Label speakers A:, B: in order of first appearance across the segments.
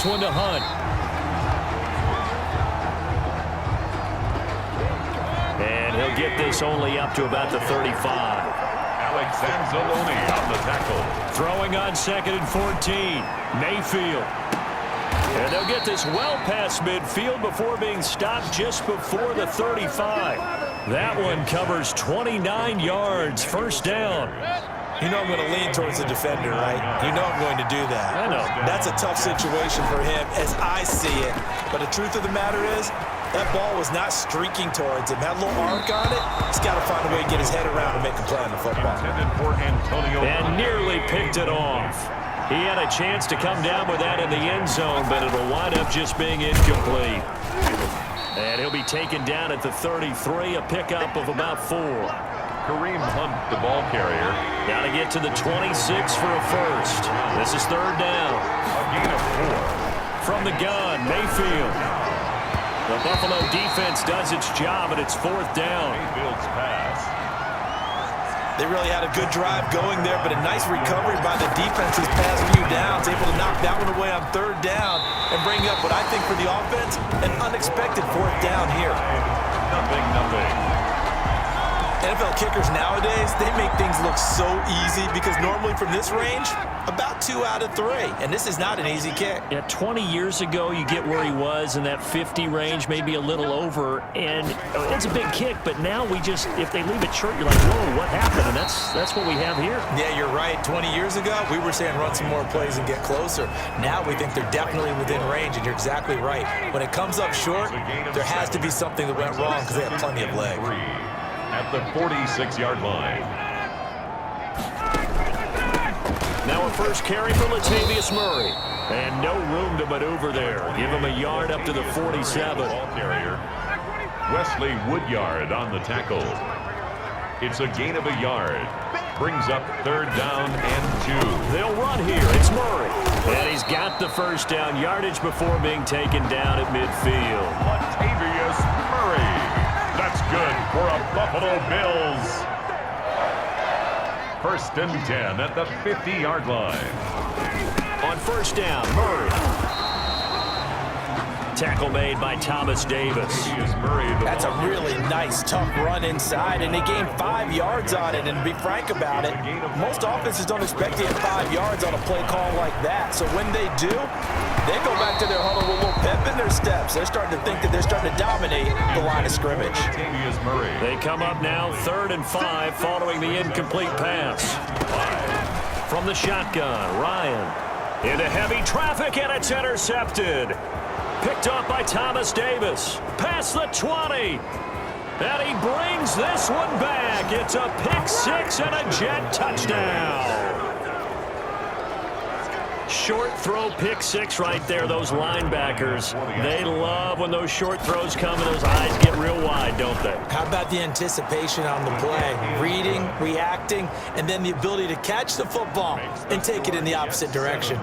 A: one to Hunt. And he'll get this only up to about the 35.
B: Alex Anzalone on the tackle.
A: Throwing on 2nd and 14. Mayfield. And they'll get this well past midfield before being stopped just before the 35. That one covers 29 yards. First down.
C: You know I'm going to lean towards the defender, right? You know I'm going to do that.
A: I know.
C: That's a tough situation for him as I see it. But the truth of the matter is, that ball was not streaking towards him. Had a little arc on it. He's got to find a way to get his head around and make a play on the football.
A: And nearly picked it off. He had a chance to come down with that in the end zone, but it'll wind up just being incomplete. And he'll be taken down at the 33, a pickup of about 4.
B: Kareem Hunt, the ball carrier.
A: Got to get to the 26 for a first. This is 3rd down.
B: A gain of 4.
A: From the gun, Mayfield. The Buffalo defense does its job, and it's 4th down.
B: Mayfield's pass.
C: They really had a good drive going there, but a nice recovery by the defense these past few downs, able to knock that one away on 3rd down and bring up what I think for the offense, an unexpected 4th down here.
B: Nothing.
C: NFL kickers nowadays, they make things look so easy because normally from this range, about 2 out of 3. And this is not an easy kick.
A: Yeah, 20 years ago, you get where he was in that 50 range, maybe a little over. And it's a big kick, but now we just, if they leave it short, you're like, whoa, what happened? And that's what we have here.
C: Yeah, you're right. 20 years ago, we were saying run some more plays and get closer. Now we think they're definitely within range, and you're exactly right. When it comes up short, there has to be something that went wrong because they have plenty of leg.
B: At the 46-yard line.
A: Now a first carry for Latavius Murray. And no room to maneuver there. Give him a yard up to the 47.
B: Ball carrier. Wesley Woodyard on the tackle. It's a gain of a yard. Brings up 3rd down and 2.
A: They'll run here. It's Murray. And he's got the first down yardage before being taken down at midfield.
B: Latavius Murray. That's good for a Buffalo Bills. 1st and 10 at the 50-yard line.
A: On 1st down, Murray. Tackle made by Thomas Davis.
C: That's a really nice, tough run inside, and they gained 5 yards on it. And to be frank about it, most offenses don't expect to get 5 yards on a play call like that. So when they do, they go back to their huddle with a little pep in their steps. They're starting to think that they're starting to dominate the line of scrimmage.
A: They come up now 3rd and 5 following the incomplete pass. From the shotgun, Ryan. Into heavy traffic, and it's intercepted. Picked up by Thomas Davis. Past the 20. And he brings this one back. It's a pick 6 and a jet touchdown. Short throw pick 6 right there. Those linebackers, they love when those short throws come and those eyes get real wide, don't they?
C: How about the anticipation on the play? Reading, reacting, and then the ability to catch the football and take it in the opposite direction.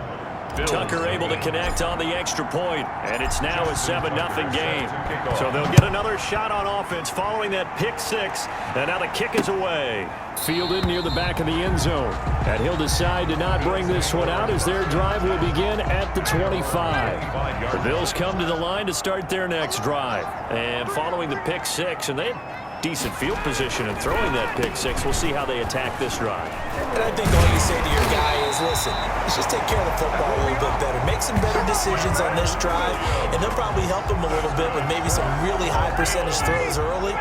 A: Tucker able to connect on the extra point, and it's now a 7-0 game. So they'll get another shot on offense following that pick 6, and now the kick is away. Fielded near the back of the end zone, and he'll decide to not bring this one out as their drive will begin at the 25. The Bills come to the line to start their next drive, and following the pick 6, and they have decent field position and throwing that pick 6. We'll see how they attack this drive.
C: And I think all you say to your guy is, listen, let's just take care of the football a little bit better. Make some better decisions on this drive, and they'll probably help him a little bit with maybe some really high percentage throws early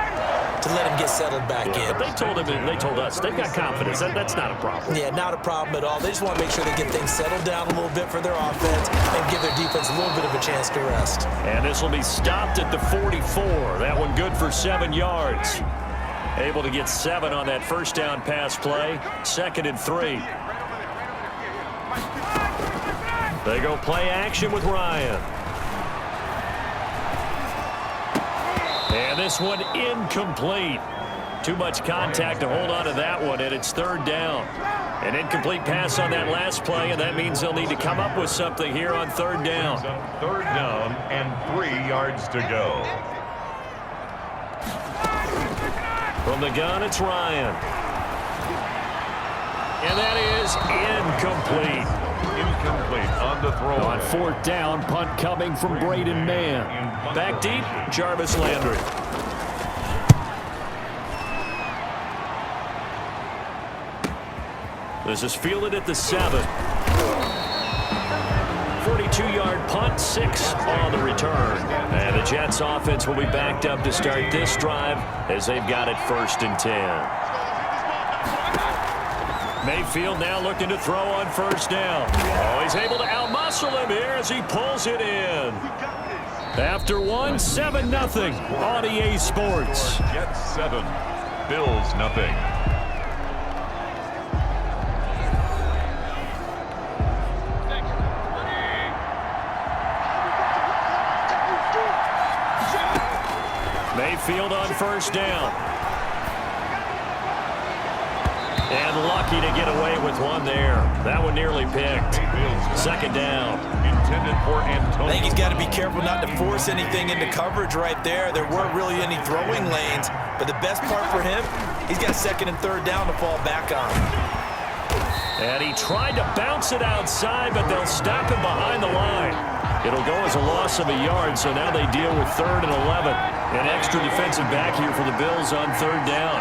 C: to let him get settled back in.
A: But they told us they've got confidence. That's not a problem.
C: Yeah, not a problem at all. They just want to make sure they get things settled down a little bit for their offense and give their defense a little bit of a chance to rest.
A: And this will be stopped at the 44. That one good for 7 yards. Able to get 7 on that first down pass play. 2nd and 3. They go play action with Ryan. And this one incomplete. Too much contact to hold on to that one, and it's 3rd down. An incomplete pass on that last play, and that means they'll need to come up with something here on 3rd down.
B: 3rd down and 3 yards to go.
A: From the gun, it's Ryan. And that is incomplete.
B: Incomplete on the throw.
A: On fourth down, punt coming from Braden Mann. Back deep, Jarvis Landry. This is fielded at the 7. 42-yard punt, 6 on the return. And the Jets offense will be backed up to start this drive as they've got it 1st and 10. Mayfield now looking to throw on 1st down. Oh, he's able to outmuscle him here as he pulls it in. After 1, 7-0 on EA Sports.
B: Jets 7, Bills nothing.
A: Mayfield on 1st down. And lucky to get away with one there. That one nearly picked. 2nd down.
B: Intended for Antonio.
C: I think he's got to be careful not to force anything into coverage right there. There weren't really any throwing lanes. But the best part for him, he's got 2nd and 3rd down to fall back on.
A: And he tried to bounce it outside, but they'll stop him behind the line. It'll go as a loss of a yard, so now they deal with 3rd and 11. An extra defensive back here for the Bills on 3rd down.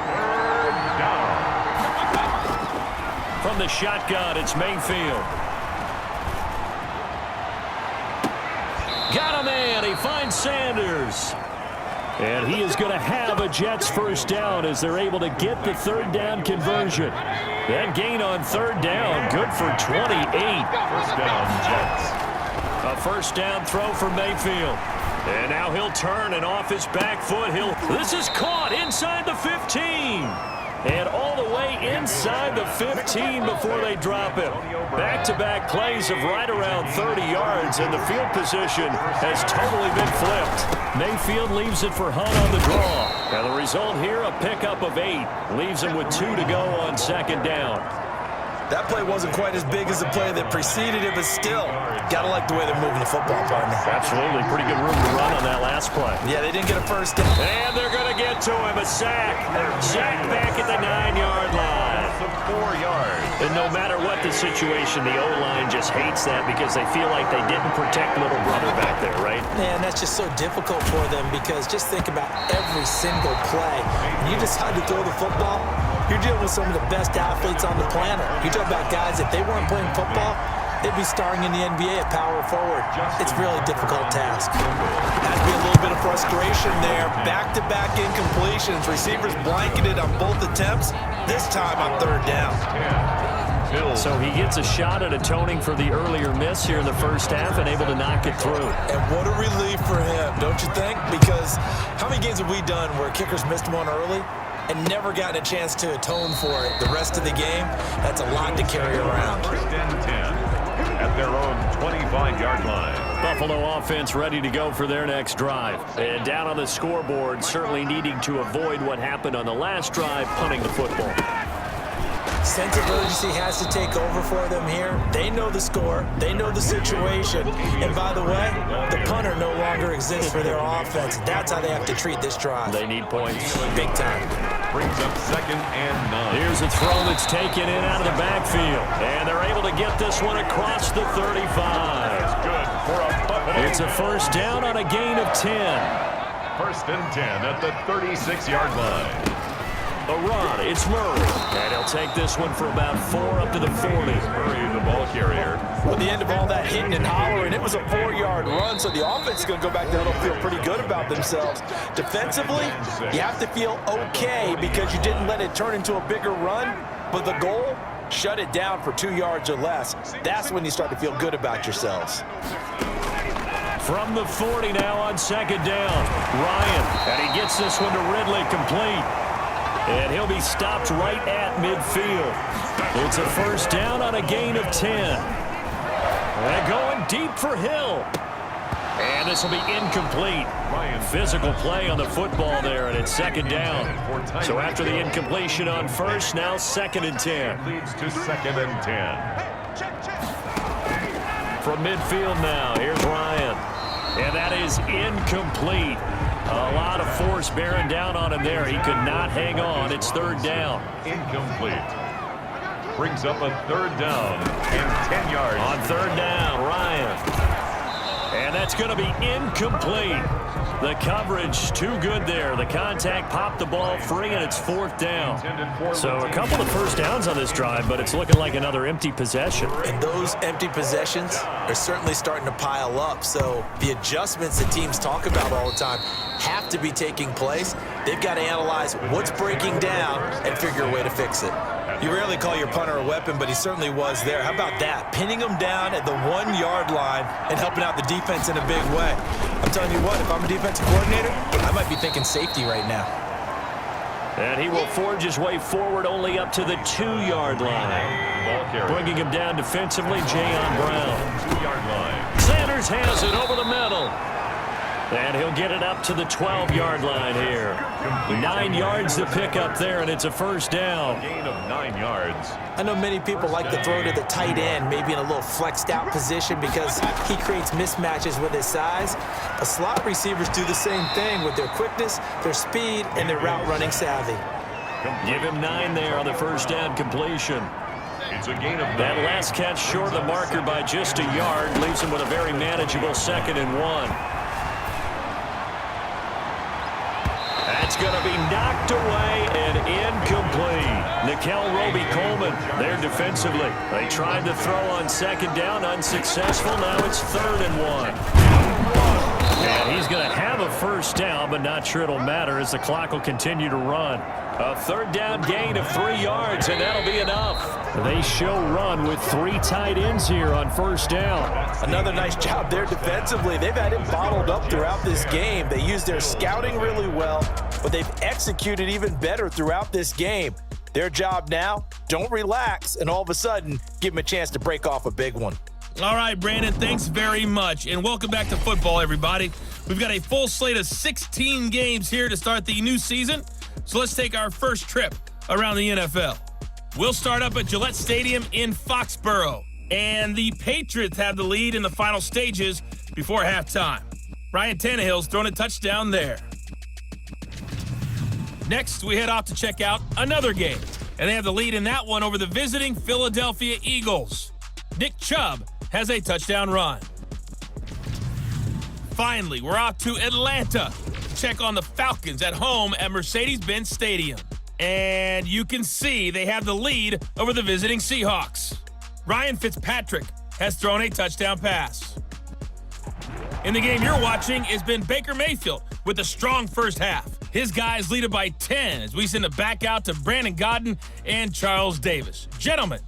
A: From the shotgun, it's Mayfield. Got a man. He finds Sanders. And he is going to have a Jets 1st down as they're able to get the 3rd down conversion. That gain on 3rd down, good for 28.
B: 1st down, Jets.
A: A 1st down throw for Mayfield. And now he'll turn, and off his back foot, this is caught inside the 15. And all the way inside the 15 before they drop him. Back-to-back plays of right around 30 yards, and the field position has totally been flipped. Mayfield leaves it for Hunt on the draw. And the result here, a pickup of 8. Leaves him with 2 to go on 2nd down.
C: That play wasn't quite as big as the play that preceded it, but still, got to like the way they're moving the football, partner.
A: Absolutely. Pretty good room to run on that last play.
C: Yeah, they didn't get a 1st down.
A: And they're going to get to him. A sack. Sack back at the 9-yard line.
B: 4 yards.
A: And no matter what the situation, the O-line just hates that because they feel like they didn't protect little brother back there, right?
C: Man, that's just so difficult for them because just think about every single play. When you decide to throw the football, you're dealing with some of the best athletes on the planet. You talk about guys, if they weren't playing football, they'd be starring in the NBA at power forward. It's a really difficult task. Has to be a little bit of frustration there. Back-to-back incompletions. Receivers blanketed on both attempts, this time on 3rd down.
A: So he gets a shot at atoning for the earlier miss here in the 1st half and able to knock it through.
C: And what a relief for him, don't you think? Because how many games have we done where kickers missed one early and never gotten a chance to atone for it the rest of the game? That's a lot to carry around.
B: 1st and 10 at their own 25-yard line.
A: Buffalo offense ready to go for their next drive. And down on the scoreboard, certainly needing to avoid what happened on the last drive, punting the football.
C: Sense of urgency has to take over for them here. They know the score. They know the situation. And by the way, the punter no longer exists for their offense. That's how they have to treat this drive.
A: They need points.
C: Big time.
B: Brings up 2nd and 9.
A: Here's a throw that's taken in out of the backfield. And they're able to get this one across the 35.
B: That's good for a Buffalo.
A: It's a 1st down on a gain of 10.
B: 1st and 10 at the 36-yard line.
A: A run, it's Murray. And he'll take this one for about 4 up to the 40.
B: Murray, the ball carrier.
C: With the end of all that hitting and hollering, it was a 4-yard run, so the offense is going to go back there and feel pretty good about themselves. Defensively, you have to feel okay because you didn't let it turn into a bigger run, but the goal, shut it down for 2 yards or less. That's when you start to feel good about yourselves.
A: From the 40 now on 2nd down. Ryan, and he gets this one to Ridley, complete. And he'll be stopped right at midfield. It's a 1st down on a gain of 10. And going deep for Hill. And this will be incomplete. Physical play on the football there, and it's 2nd down. So after the incompletion on 1st, now 2nd and 10.
B: Leads to 2nd and 10.
A: From midfield now, here's Ryan. And that is incomplete. A lot of force bearing down on him there. He could not hang on. It's 3rd down.
B: Incomplete. Brings up a third down and 10 yards.
A: On third down, Ryan. And that's going to be incomplete. The coverage too good there. The contact popped the ball free, and it's fourth down. So a couple of first downs on this drive, but it's looking like another empty possession.
C: And those empty possessions are certainly starting to pile up. So the adjustments that teams talk about all the time have to be taking place. They've got to analyze what's breaking down and figure a way to fix it. You rarely call your punter a weapon, but he certainly was there. How about that? Pinning him down at the 1-yard line and helping out the defense in a big way. I'm telling you what, if I'm a defensive coordinator, I might be thinking safety right now.
A: And he will forge his way forward only up to the 2-yard line. Bringing him down defensively, Jayon Brown.
B: 2-yard line.
A: Sanders has it over the middle. And he'll get it up to the 12-yard line here. 9 yards to pick up there, and it's a first down.
B: Gain of 9 yards.
C: I know many people like to throw to the tight end, maybe in a little flexed out position because he creates mismatches with his size. But slot receivers do the same thing with their quickness, their speed, and their route running savvy.
A: Give him 9 there on the first down completion.
B: It's a gain of 9.
A: That last catch short of the marker by just a yard leaves him with a very manageable 2nd and 1. That's going to be knocked away and incomplete. Nickel Roby-Coleman there defensively. They tried to throw on 2nd down, unsuccessful. Now it's 3rd and 1. And he's going to have a first down, but not sure it'll matter as the clock will continue to run. A 3rd down gain of 3 yards, and that'll be enough. They show run with 3 tight ends here on first down.
C: Another nice job there defensively. They've had him bottled up throughout this game. They used their scouting really well, but they've executed even better throughout this game. Their job now, don't relax, and all of a sudden, give them a chance to break off a big one.
D: All right, Brandon, thanks very much, and welcome back to football, everybody. We've got a full slate of 16 games here to start the new season, so let's take our first trip around the NFL. We'll start up at Gillette Stadium in Foxborough, and the Patriots have the lead in the final stages before halftime. Ryan Tannehill's thrown a touchdown there. Next, we head off to check out another game, and they have the lead in that one over the visiting Philadelphia Eagles. Nick Chubb has a touchdown run. Finally, we're off to Atlanta to check on the Falcons at home at Mercedes-Benz Stadium. And you can see they have the lead over the visiting Seahawks. Ryan Fitzpatrick has thrown a touchdown pass. In the game you're watching has been Baker Mayfield with a strong first half. His guys lead it by 10 as we send it back out to Brandon Godden and Charles Davis. Gentlemen.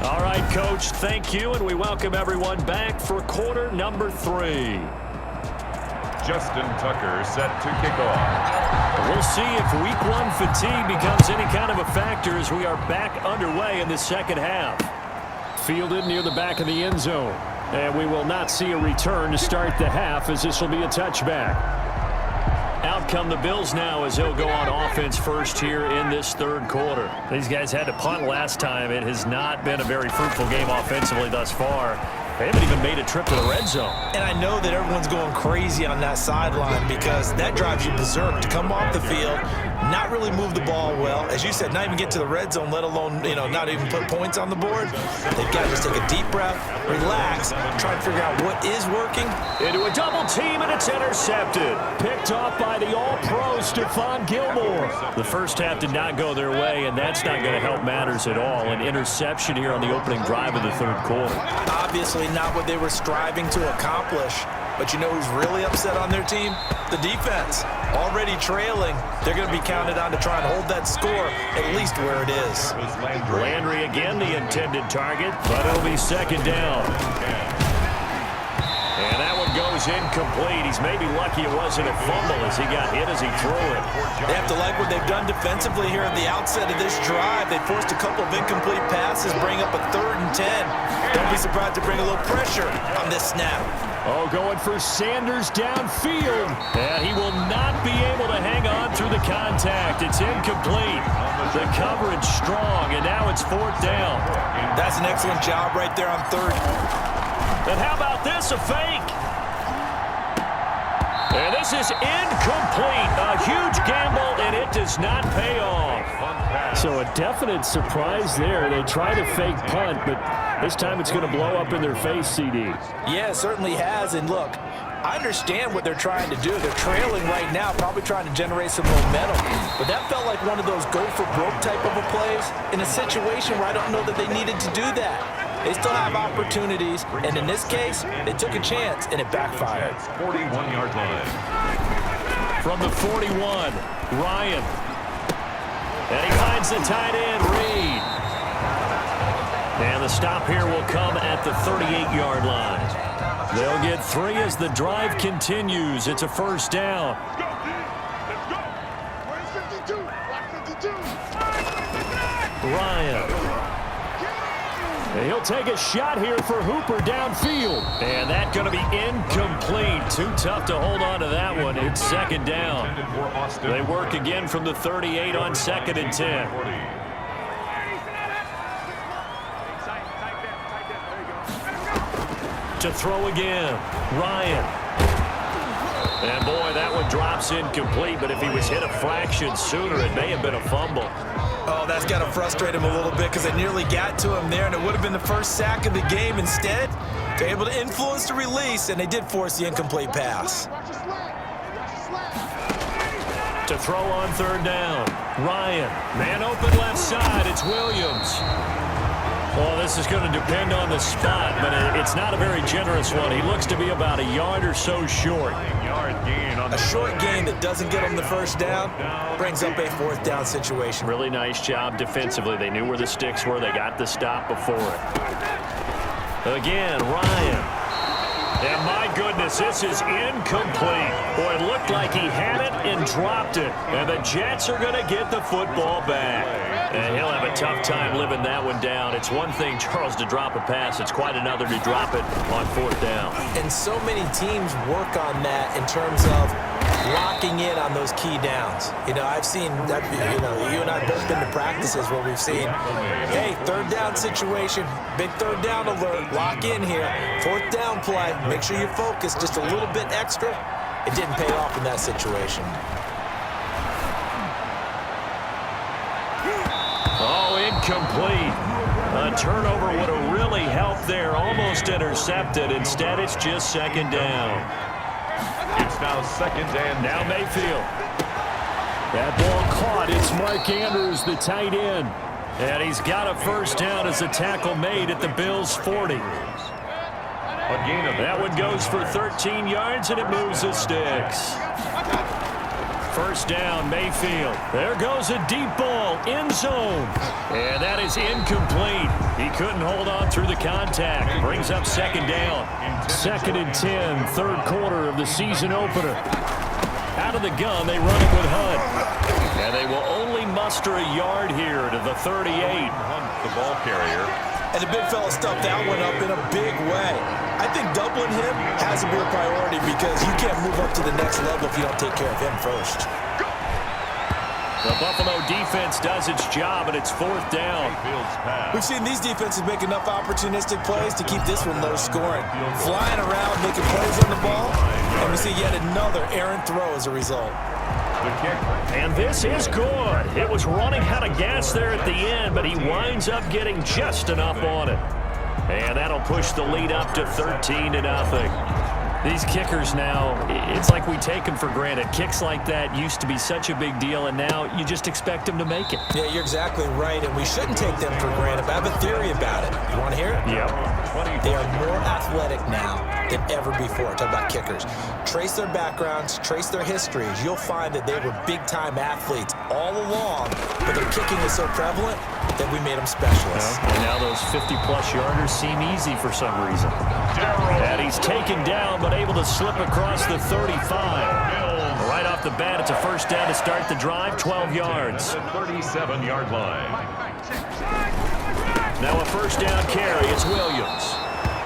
A: All right, Coach, thank you, and we welcome everyone back for quarter number 3.
B: Justin Tucker set to kick off.
A: We'll see if week 1 fatigue becomes any kind of a factor as we are back underway in the second half. Fielded near the back of the end zone, and we will not see a return to start the half as this will be a touchback. Out come the Bills now as they'll go on offense first here in this third quarter. These guys had to punt last time. It has not been a very fruitful game offensively thus far. They haven't even made a trip to the red zone.
C: And I know that everyone's going crazy on that sideline because that drives you berserk to come off the field, not really move the ball well. As you said, not even get to the red zone, let alone, not even put points on the board. They've got to just take a deep breath, relax, try to figure out what is working.
A: Into a double team, and it's intercepted. Picked off by the all-pro Stephon Gilmore. The first half did not go their way, and that's not going to help matters at all. An interception here on the opening drive of the third quarter.
C: Obviously not what they were striving to accomplish. But you know who's really upset on their team? The defense. Already trailing, they're going to be counted on to try and hold that score at least where it is.
A: Landry again the intended target, but it'll be second down. And that one goes incomplete. He's maybe lucky it wasn't a fumble as he got hit as he threw it.
C: They have to like what they've done defensively here at the outset of this drive. They forced a couple of incomplete passes, bring up a 3rd and 10. Don't be surprised to bring a little pressure on this snap.
A: Oh, going for Sanders downfield. And he will not be able to hang on through the contact. It's incomplete. The coverage strong, and now it's 4th down.
C: That's an excellent job right there on 3rd.
A: And how about this, a fake? And this is incomplete. A huge gamble, and it does not pay off. So a definite surprise there. They try to fake punt, but this time it's going to blow up in their face, CD.
C: Yeah, it certainly has. And look, I understand what they're trying to do. They're trailing right now, probably trying to generate some momentum. But that felt like one of those go-for-broke type of a plays in a situation where I don't know that they needed to do that. They still have opportunities, and in this case, they took a chance, and it backfired.
B: 41-yard line.
A: From the 41, Ryan. And he finds the tight end, Reed. And the stop here will come at the 38-yard line. They'll get 3 as the drive continues. It's a first down. Ryan. And he'll take a shot here for Hooper downfield. And that's going to be incomplete. Too tough to hold on to that one. It's second down. They work again from the 38 on 2nd and 10. To throw again, Ryan. And boy, that one drops incomplete, but if he was hit a fraction sooner, it may have been a fumble.
C: Oh, that's got to frustrate him a little bit because they nearly got to him there, and it would have been the first sack of the game. Instead, they're able to influence the release, and they did force the incomplete pass.
A: To throw on 3rd down, Ryan. Man open left side, it's Williams. Well, this is going to depend on the spot, but it's not a very generous one. He looks to be about a yard or so short.
C: A short gain that doesn't get him the first down brings up a 4th down situation.
A: Really nice job defensively. They knew where the sticks were. They got the stop before it. Again, Ryan. And my goodness, this is incomplete. Boy, it looked like he had it and dropped it. And the Jets are going to get the football back. And he'll have a tough time living that one down. It's one thing, Charles, to drop a pass. It's quite another to drop it on 4th down.
C: And so many teams work on that in terms of locking in on those key downs. You know, I've seen, you and I both been to practices where we've seen, hey, 3rd down situation, big 3rd down alert, lock in here, 4th down play, make sure you focus just a little bit extra. It didn't pay off in that situation.
A: Oh, incomplete. A turnover would have really helped there, almost intercepted. Instead, it's just 2nd down.
B: It's now 2nd and
A: now Mayfield. That ball caught. It's Mark Andrews, the tight end. And he's got a first down as a tackle made at the Bills' 40. That one goes for 13 yards, and it moves the sticks. First down, Mayfield. There goes a deep ball, end zone. And that is incomplete. He couldn't hold on through the contact. Brings up 2nd down. 2nd and 10, 3rd quarter of the season opener. Out of the gun, they run it with Hunt. And they will only muster a yard here to the 38.
B: Hunt, the ball carrier.
C: And the big fella stuffed that one up in a big way. I think doubling him has to be a priority because you can't move up to the next level if you don't take care of him first.
A: The Buffalo defense does its job, and it's 4th down.
C: We've seen these defenses make enough opportunistic plays to keep this one low scoring. Flying around, making plays on the ball, and we see yet another errant throw as a result.
A: And this is good. It was running out of gas there at the end, but he winds up getting just enough on it. And that'll push the lead up to 13-0. These kickers now, it's like we take them for granted. Kicks like that used to be such a big deal, and now you just expect them to make it.
C: Yeah, you're exactly right, and we shouldn't take them for granted. But I have a theory about it. You want to hear it?
A: Yeah.
C: They are more athletic now than ever before. Talk about kickers. Trace their backgrounds, trace their histories. You'll find that they were big-time athletes all along, but their kicking is so prevalent that we made them specialists.
A: And now those 50-plus yarders seem easy for some reason. And he's taken down, but able to slip across the 35. Right off the bat, it's a first down to start the drive, 12 yards.
B: 37-yard line.
A: Now a first down carry, it's Williams.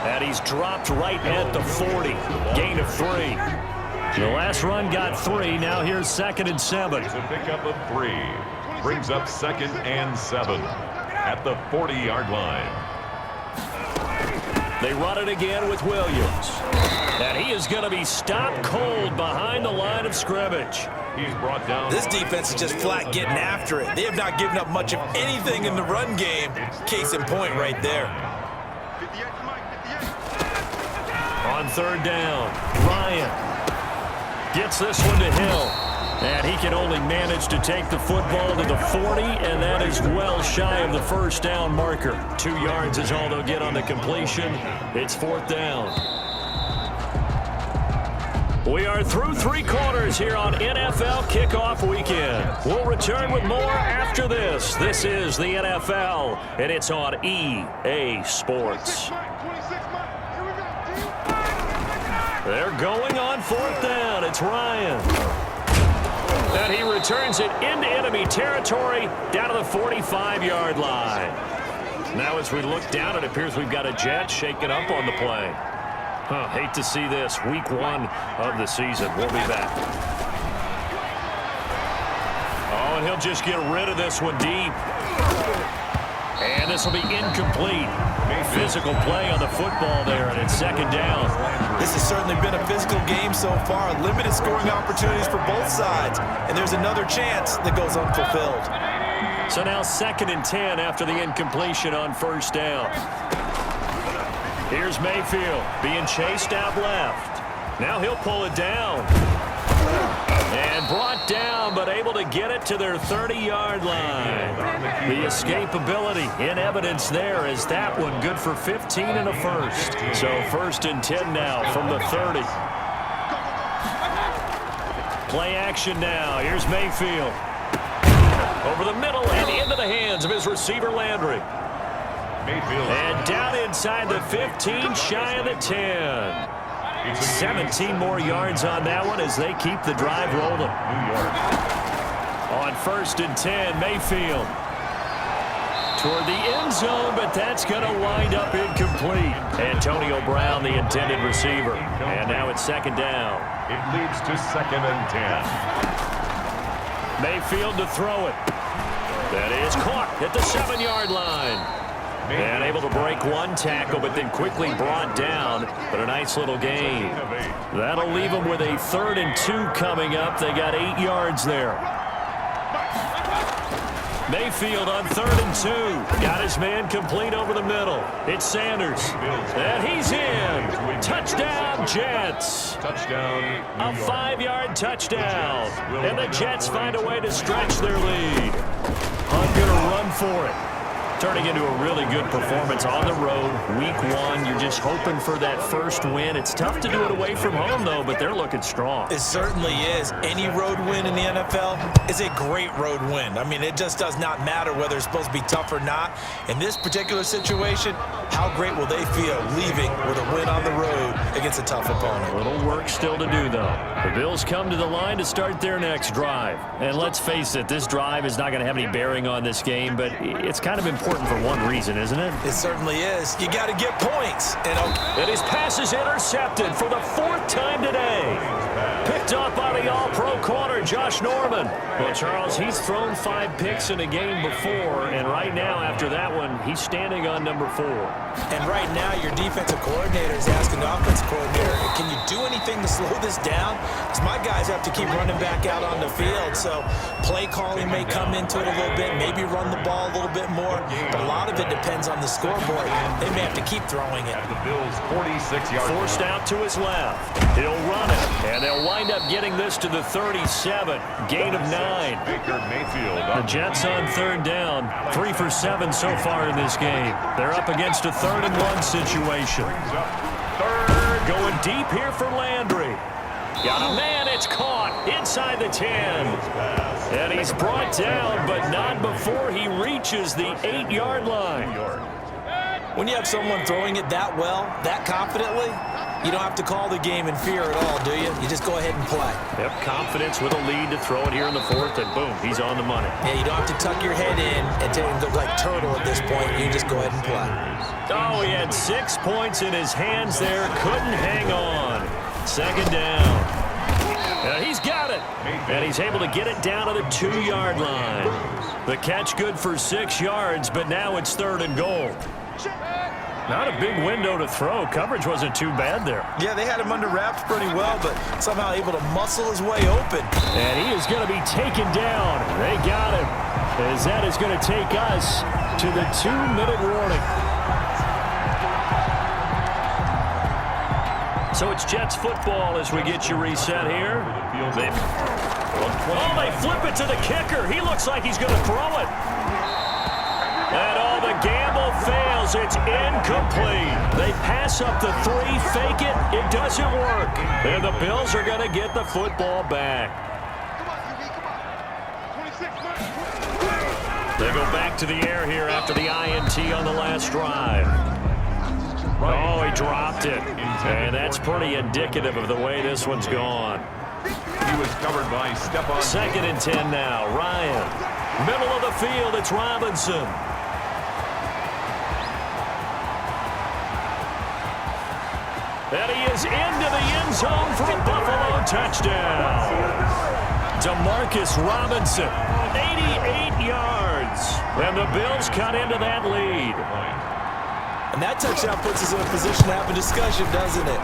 A: And he's dropped right at the 40. Gain of 3. The last run got 3. Now here's 2nd and 7.
B: It's a pickup of 3. Brings up 2nd and 7 at the 40-yard line.
A: They run it again with Williams. And he is going to be stopped cold behind the line of scrimmage.
B: He's brought down.
C: This defense is just flat getting after it. They have not given up much of anything in the run game. Case in point right there.
A: On third down, Ryan gets this one to Hill. And he can only manage to take the football to the 40, and that is well shy of the first down marker. 2 yards is all they'll get on the completion. It's fourth down. We are through 3 quarters here on NFL Kickoff Weekend. We'll return with more after this. This is the NFL, and it's on EA Sports. They're going on fourth down. It's Ryan. And he returns it into enemy territory down to the 45-yard line. Now as we look down, it appears we've got a Jet shaking up on the play. Hate to see this. Week 1 of the season. We'll be back. Oh, and he'll just get rid of this one deep. And this will be incomplete. Physical play on the football there, and it's second down.
C: This has certainly been a physical game so far. Limited scoring opportunities for both sides. And there's another chance that goes unfulfilled.
A: So now 2nd and 10 after the incompletion on first down. Here's Mayfield being chased out left. Now he'll pull it down. And brought down, but able to get it to their 30-yard line. The escapability in evidence there is that one good for 15 and a first. So 1st and 10 now from the 30. Play action now. Here's Mayfield. Over the middle and into the hands of his receiver Landry. And down inside the 15, shy of the 10. 17 more yards on that one as they keep the drive rolling. On 1st and 10, Mayfield. Toward the end zone, but that's going to wind up incomplete. Antonio Brown, the intended receiver. And now it's 2nd down.
B: It leads to 2nd and 10.
A: Mayfield to throw it. That is caught at the 7-yard line. And able to break one tackle, but then quickly brought down. But a nice little gain. That'll leave them with a 3rd and 2 coming up. They got 8 yards there. Mayfield on 3rd and 2. Got his man complete over the middle. It's Sanders. And he's in. Touchdown, Jets.
B: Touchdown.
A: A 5-yard touchdown. And the Jets find a way to stretch their lead. I'm going to run for it. Turning into a really good performance on the road. Week 1, you're just hoping for that first win. It's tough to do it away from home, though, but they're looking strong.
C: It certainly is. Any road win in the NFL is a great road win. I mean, it just does not matter whether it's supposed to be tough or not. In this particular situation, how great will they feel leaving with a win on the road against a tough opponent?
A: A little work still to do, though. The Bills come to the line to start their next drive. And let's face it, this drive is not going to have any bearing on this game, but it's kind of important for one reason, isn't it?
C: It certainly is. You got to get points.
A: And his pass is intercepted for the 4th time today. Picked up by the all-pro corner, Josh Norman. Well, Charles, he's thrown 5 picks in a game before, and right now, after that one, he's standing on number 4.
C: And right now, your defensive coordinator is asking the offensive coordinator, can you do anything to slow this down? Because my guys have to keep running back out on the field, so play calling may come into it a little bit, maybe run the ball a little bit more, but a lot of it depends on the scoreboard. They may have to keep throwing it.
B: The Bills' 46-yard
A: forced out to his left. He'll run it, and they'll wind up getting this to the 37. Gain of 9.
B: Baker Mayfield.
A: The Jets on 3rd down. 3 for 7 so far in this game. They're up against a 3rd and 1 situation. 3rd, going deep here for Landry. Got a man, it's caught inside the 10. And he's brought down, but not before he reaches the 8-yard line.
C: When you have someone throwing it that well, that confidently, you don't have to call the game in fear at all, do you? You just go ahead and play.
A: Yep, confidence with a lead to throw it here in the 4th, and boom, he's on the money.
C: Yeah, you don't have to tuck your head in and take him look like Turtle at this point. You just go ahead and play.
A: Oh, he had 6 points in his hands there. Couldn't hang on. 2nd down. He's got it. And he's able to get it down to the 2-yard line. The catch good for 6 yards, but now it's 3rd and goal. Not a big window to throw. Coverage wasn't too bad there.
C: Yeah, they had him under wraps pretty well, but somehow able to muscle his way open.
A: And he is going to be taken down. They got him. As that is going to take us to the 2-minute warning. So it's Jets football as we get you reset here. They flip it to the kicker. He looks like he's going to throw it. And the gamble fails. It's incomplete. They pass up the 3, fake it. It doesn't work. And the Bills are going to get the football back. They go back to the air here after the INT on the last drive. Oh, he dropped it. And that's pretty indicative of the way this one's gone.
B: He was covered by Stephon.
A: 2nd and 10 now. Ryan. Middle of the field, it's Robinson. And he is into the end zone for a Buffalo touchdown. Demarcus Robinson, 88 yards. And the Bills cut into that lead.
C: And that touchdown puts us in a position to have a discussion, doesn't it?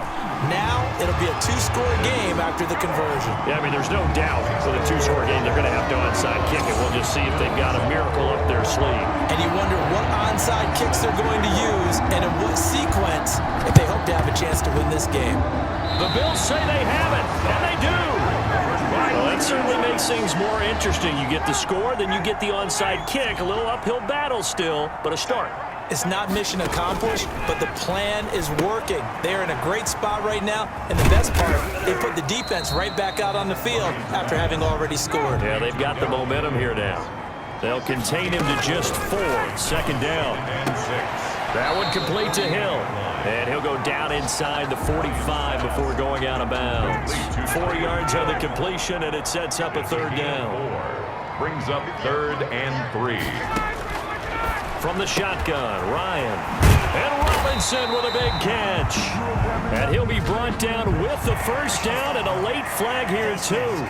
C: Now, it'll be a 2-score game after the conversion.
A: Yeah, I mean, there's no doubt for the 2-score game they're going to have to onside kick it. We'll just see if they've got a miracle up their sleeve.
C: And you wonder what onside kicks they're going to use and in what sequence if they hope to have a chance to win this game.
A: The Bills say they have it, and they do. Well, that certainly makes things more interesting. You get the score, then you get the onside kick. A little uphill battle still, but a start.
C: It's not mission accomplished, but the plan is working. They're in a great spot right now, and the best part, they put the defense right back out on the field after having already scored.
A: Yeah, they've got the momentum here now. They'll contain him to just 4. 2nd down.
B: And 6.
A: That one complete to Hill. And he'll go down inside the 45 before going out of bounds. 4 yards on the completion, and it sets up a 3rd down.
B: Brings up 3rd and 3.
A: From the shotgun, Ryan. And Robinson with a big catch. And he'll be brought down with the 1st down and a late flag here, too.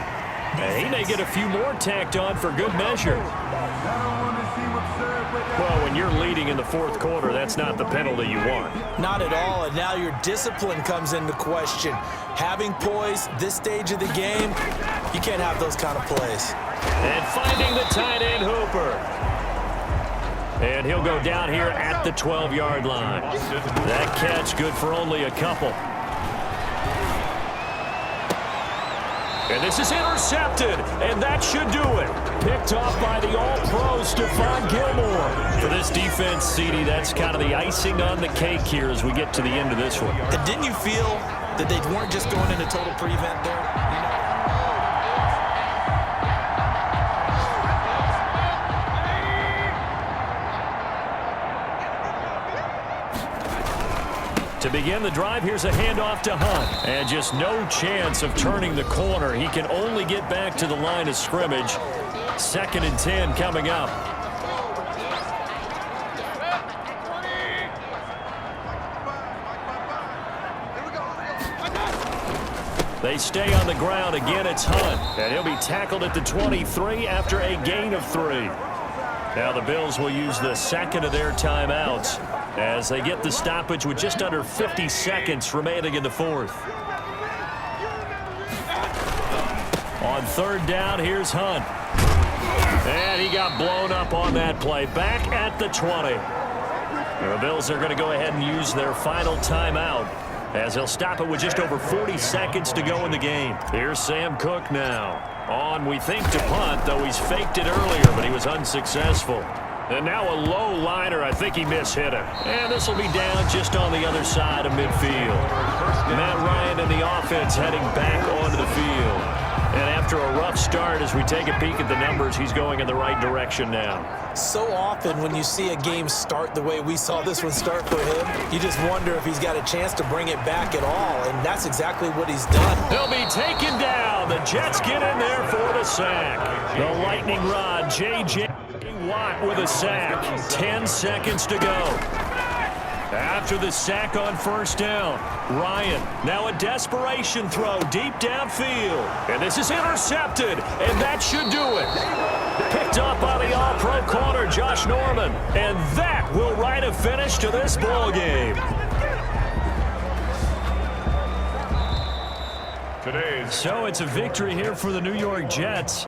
A: And he may get a few more tacked on for good measure. Well, when you're leading in the 4th quarter, that's not the penalty you want.
C: Not at all, and now your discipline comes into question. Having poise this stage of the game, you can't have those kind of plays.
A: And finding the tight end, Hooper. And he'll go down here at the 12-yard line. That catch good for only a couple. And this is intercepted, and that should do it. Picked off by the All-Pro Stephon Gilmore. For this defense, CD, that's kind of the icing on the cake here as we get to the end of this one.
C: And didn't you feel that they weren't just going into total prevent there?
A: To begin the drive, here's a handoff to Hunt. And just no chance of turning the corner. He can only get back to the line of scrimmage. 2nd and 10 coming up. They stay on the ground. Again, it's Hunt. And he'll be tackled at the 23 after a gain of 3. Now the Bills will use the 2nd of their timeouts as they get the stoppage with just under 50 seconds remaining in the 4th. On 3rd down, here's Hunt. And he got blown up on that play. Back at the 20. The Bills are going to go ahead and use their final timeout as they'll stop it with just over 40 seconds to go in the game. Here's Sam Cook now. On, we think, to punt, though he's faked it earlier, but he was unsuccessful. And now a low liner. I think he mishit it. And this will be down just on the other side of midfield. Matt Ryan and the offense heading back onto the field. And after a rough start, as we take a peek at the numbers, he's going in the right direction now.
C: So often when you see a game start the way we saw this one start for him, you just wonder if he's got a chance to bring it back at all, and that's exactly what he's done.
A: He'll be taken down. The Jets get in there for the sack. The lightning rod, J.J. Watt with a sack. 10 seconds to go. After the sack on 1st down, Ryan, now a desperation throw deep downfield. And this is intercepted, and that should do it. Picked up by the All-Pro corner, Josh Josh Norman. And that will write a finish to this ball game. So it's a victory here for the New York Jets.